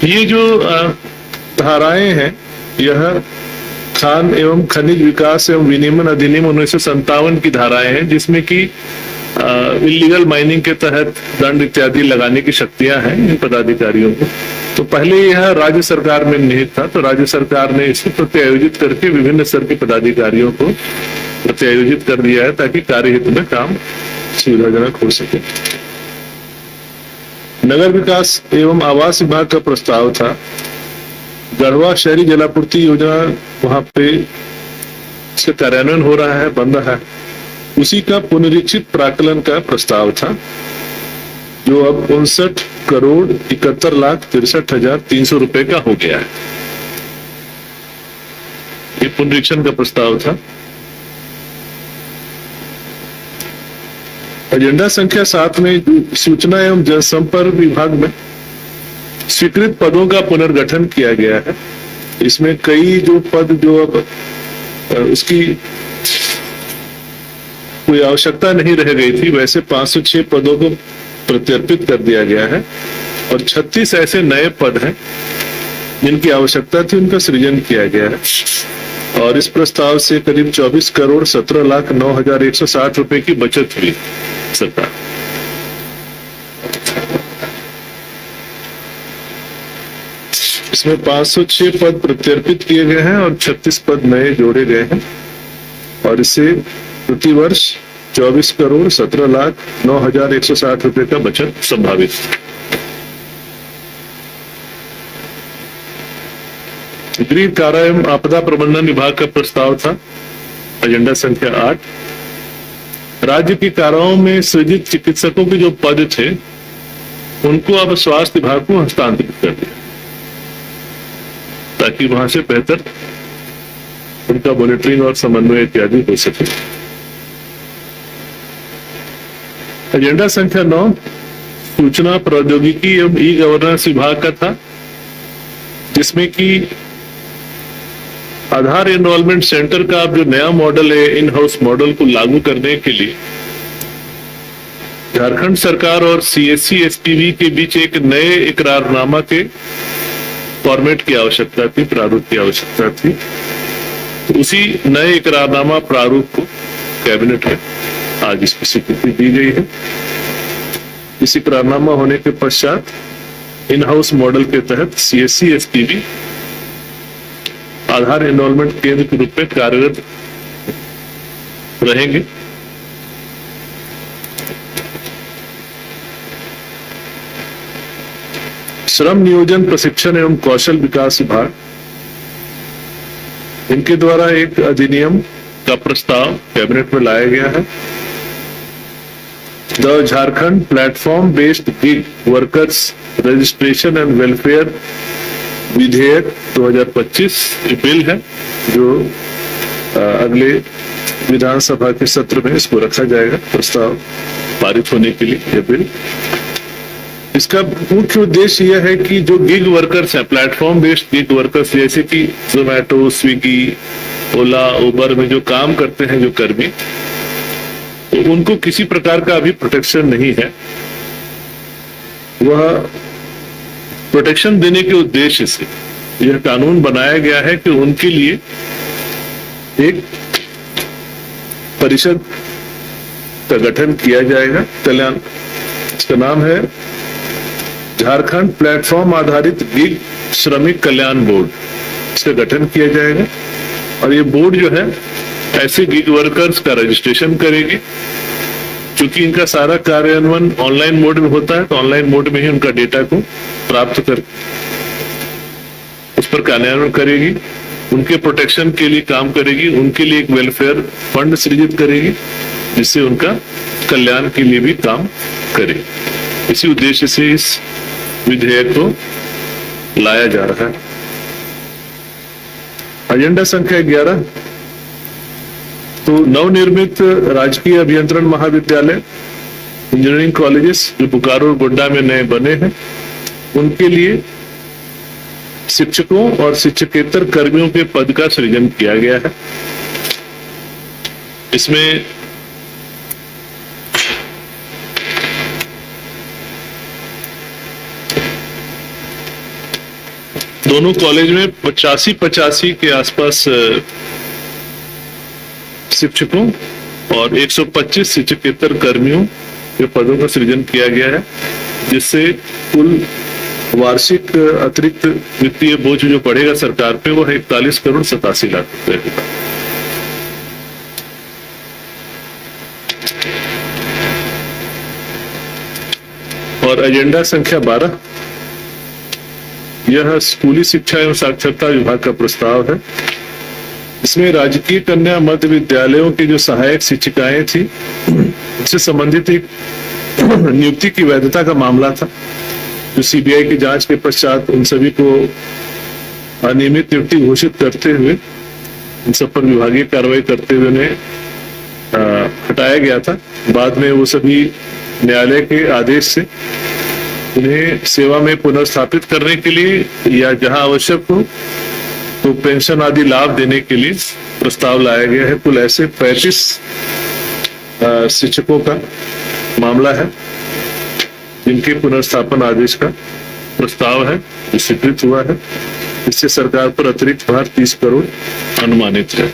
ये जो धाराएं हैं, यह खान एवं खनिज विकास एवं विनियमन अधिनियम 1957 की धाराएं हैं, जिसमें कि इलीगल माइनिंग के तहत दंड इत्यादि लगाने की शक्तियां हैं इन पदाधिकारियों को। तो पहले यह राज्य सरकार में निहित था, तो राज्य सरकार ने इसे प्रत्यायोजित करके विभिन्न स्तर के पदाधिकारियों को प्रत्यायोजित कर दिया है, ताकि कार्यहित में काम सुविधाजनक हो सके। नगर विकास एवं आवास विभाग का प्रस्ताव था, गढ़वा शहरी जलापूर्ति योजना वहां पे इसका कार्यान्वयन हो रहा है, बन रहा है, उसी का पुनरीक्षित प्राकलन का प्रस्ताव था, जो अब 59,71,63,300 रुपए का हो गया है। ये पुनरीक्षण का प्रस्ताव था। एजेंडा संख्या 7 में सूचना एवं जनसंपर्क विभाग में स्वीकृत पदों का पुनर्गठन किया गया है। इसमें कई जो पद जो अब उसकी कोई आवश्यकता नहीं रह गई थी, वैसे 506 पदों को प्रत्यर्पित कर दिया गया है और 36 ऐसे नए पद हैं जिनकी आवश्यकता थी, उनका सृजन किया गया है। और इस प्रस्ताव से करीब 24,17,09,160 रुपए की बचत हुई सरकार। इसमें 506 पद प्रत्यर्पित किए गए हैं और 36 पद नए जोड़े गए हैं और इससे प्रतिवर्ष 24,17,09,160 रुपए का बचत संभावित है। गृह कारा एवं आपदा प्रबंधन विभाग का प्रस्ताव था, एजेंडा संख्या 8। राज्य की काराओं में सृजित चिकित्सकों के जो पद थे, उनको अब स्वास्थ्य विभाग को हस्तांतरित कर दिया, ताकि वहां से बेहतर उनका मॉनिटरिंग और समन्वय इत्यादि हो सके। एजेंडा संख्या 9 सूचना प्रौद्योगिकी एवं ई गवर्नेंस विभाग का था, जिसमें कि आधार एनरोलमेंट सेंटर का अब जो नया मॉडल है, इन हाउस मॉडल को लागू करने के लिए झारखंड सरकार और सीएससी एसपीवी के बीच एक नए इकरारनामा के फॉर्मेट की आवश्यकता थी, प्रारूप की आवश्यकता थी। तो उसी नए इकरारनामा प्रारूप को कैबिनेट में आज इसकी स्वीकृति दी गई है। इस इकरारनामा होने के पश्चात इन हाउस मॉडल के तहत सीएससी एसपीवी आधार एनरोलमेंट केंद्र के रूप में कार्यरत रहेंगे। श्रम नियोजन प्रशिक्षण एवं कौशल विकास विभाग, इनके द्वारा एक अधिनियम का प्रस्ताव कैबिनेट में लाया गया है। The Jharkhand platform based gig workers registration and welfare विधेयक 2025 बिल है, जो अगले विधानसभा के सत्र में इसको रखा जाएगा प्रस्ताव पारित होने के लिए। यह बिल, इसका मुख्य उद्देश्य यह है कि जो गिग वर्कर्स हैं, प्लेटफॉर्म बेस्ड गिग वर्कर्स, जैसे कि जोमैटो, स्विगी, ओला, उबर में जो काम करते हैं जो कर्मी, तो उनको किसी प्रकार का अभी प्रोटेक्शन नहीं है। वह प्रोटेक्शन देने के उद्देश्य से यह कानून बनाया गया है कि उनके लिए एक परिषद का गठन किया जाएगा, कल्याण, इसका नाम है झारखंड प्लेटफॉर्म आधारित गिग श्रमिक कल्याण बोर्ड। इसका गठन किया जाएगा और ये बोर्ड जो है ऐसे गिग वर्कर्स का रजिस्ट्रेशन करेगी। क्योंकि इनका सारा कार्यान्वयन ऑनलाइन मोड में होता है, तो ऑनलाइन मोड में ही उनका डेटा को प्राप्त कर उस पर कार्यान्वयन करेगी, उनके प्रोटेक्शन के लिए काम करेगी, उनके लिए एक वेलफेयर फंड सृजित करेगी, जिससे उनका कल्याण के लिए भी काम करे। इसी उद्देश्य से इस विधेयक को लाया जा रहा है। एजेंडा संख्या 11 तो नवनिर्मित राजकीय अभियंत्रण महाविद्यालय, इंजीनियरिंग कॉलेजेस जो बोकारो और गोड्डा में नए बने हैं, उनके लिए शिक्षकों और शिक्षकेतर कर्मियों के पद का सृजन किया गया है। इसमें दोनों कॉलेज में 85 के आसपास शिक्षकों और 125 शिक्षकेतर कर्मियों के पदों का सृजन किया गया है, जिससे कुल वार्षिक अतिरिक्त वित्तीय बोझ जो पड़ेगा सरकार पे वो है 41,87,00,000 रुपए। और एजेंडा संख्या 12, यह स्कूली शिक्षा एवं साक्षरता विभाग का प्रस्ताव है। इसमें राजकीय कन्या मध्य विद्यालयों की जो सहायक शिक्षिकाएं थी उनसे संबंधित एक नियुक्ति की वैधता का मामला था, जो सीबीआई की जांच के पश्चात उन सभी को अनियमित नियुक्ति घोषित करते हुए इन सब पर विभागीय कार्रवाई करते हुए उन्हें हटाया गया था। बाद में वो सभी न्यायालय के आदेश से उन्हें सेवा में पुनर्स्थापित करने के लिए या जहां आवश्यक हो तो पेंशन आदि लाभ देने के लिए प्रस्ताव लाया गया है। कुल ऐसे 35 शिक्षकों का मामला है जिनके पुनर्स्थापन आदेश का प्रस्ताव है, स्वीकृत हुआ है। इससे सरकार पर अतिरिक्त भार 30 करोड़ अनुमानित है।